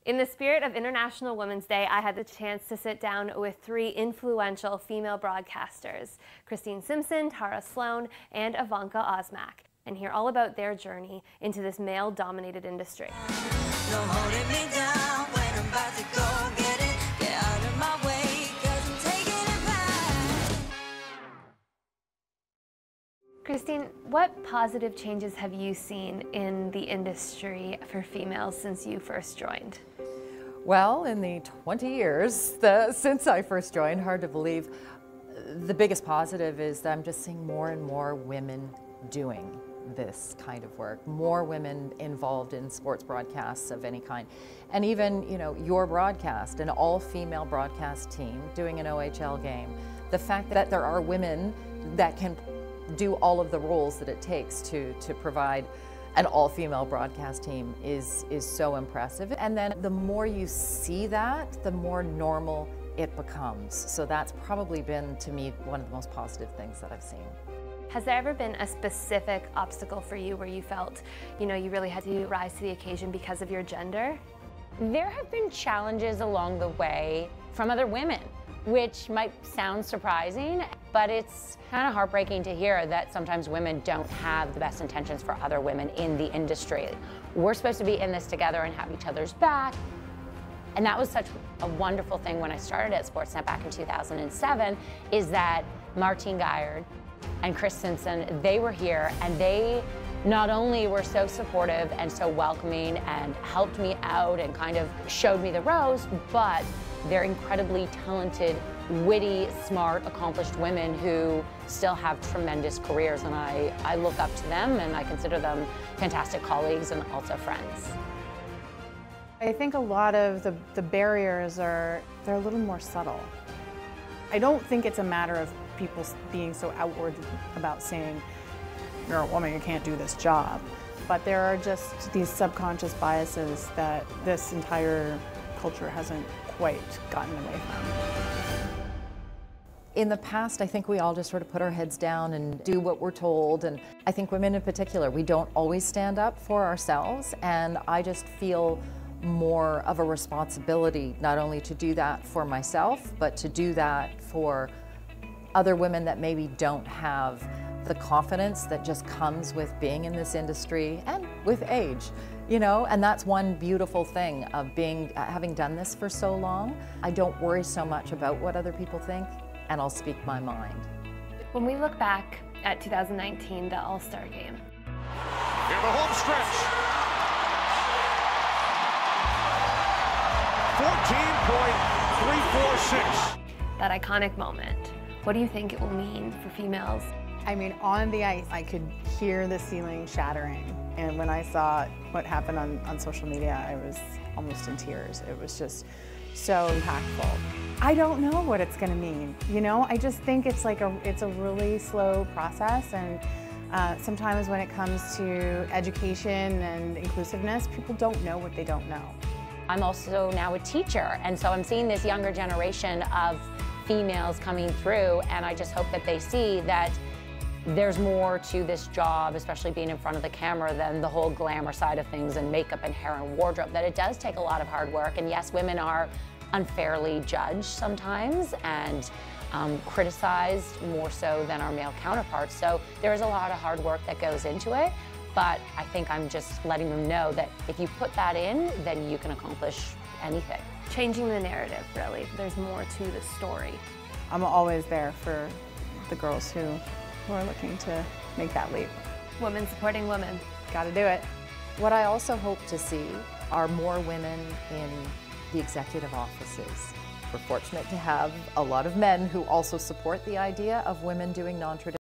In the spirit of International Women's Day, I had the chance to sit down with three influential female broadcasters, Chris Simpson, Slone and Evanka Osmak, and hear all about their journey into this male-dominated industry. No holding me down when I'm about to go get it. Get out of my way, 'cause I'm taking it back. Christine, what positive changes have you seen in the industry for females since you first joined? Well, in the 20 years since I first joined, hard to believe, the biggest positive is that I'm just seeing more and more women doing this kind of work, more women involved in sports broadcasts of any kind. And even, your broadcast, an all-female broadcast team doing an OHL game. The fact that there are women that can do all of the roles that it takes to provide an all-female broadcast team is so impressive. And then the more you see that, the more normal it becomes. So that's probably been, to me, one of the most positive things that I've seen. Has there ever been a specific obstacle for you where you felt, you really had to rise to the occasion because of your gender? There have been challenges along the way from other women, which might sound surprising, but it's kind of heartbreaking to hear that sometimes women don't have the best intentions for other women in the industry. We're supposed to be in this together and have each other's back. And that was such a wonderful thing when I started at Sportsnet back in 2007, is that Martine Guyard and Chris Simpson, they were here, and they not only were so supportive and so welcoming and helped me out and kind of showed me the ropes, but they're incredibly talented, witty, smart, accomplished women who still have tremendous careers, and I look up to them and I consider them fantastic colleagues and also friends. I think a lot of the barriers they're a little more subtle. I don't think it's a matter of people being so outward about saying, you're a woman, you can't do this job. But there are just these subconscious biases that this entire culture hasn't quite gotten away from. In the past, I think we all just sort of put our heads down and do what we're told. And I think women in particular, we don't always stand up for ourselves. And I just feel more of a responsibility, not only to do that for myself, but to do that for other women that maybe don't have the confidence that just comes with being in this industry and with age, and that's one beautiful thing of having done this for so long. I don't worry so much about what other people think, and I'll speak my mind. When we look back at 2019, the All-Star Game. In the home stretch. 14.346. That iconic moment. What do you think it will mean for females? I mean, on the ice, I could hear the ceiling shattering. And when I saw what happened on social media, I was almost in tears. It was just so impactful. I don't know what it's going to mean. I just think it's a really slow process. And sometimes when it comes to education and inclusiveness, people don't know what they don't know. I'm also now a teacher, and so I'm seeing this younger generation of females coming through, and I just hope that they see that there's more to this job, especially being in front of the camera, than the whole glamour side of things and makeup and hair and wardrobe, that it does take a lot of hard work. And yes, women are unfairly judged sometimes and criticized more so than our male counterparts. So there is a lot of hard work that goes into it, but I think I'm just letting them know that if you put that in, then you can accomplish anything. Changing the narrative, really. There's more to the story. I'm always there for the girls who are looking to make that leap. Women supporting women. Gotta do it. What I also hope to see are more women in the executive offices. We're fortunate to have a lot of men who also support the idea of women doing non-traditional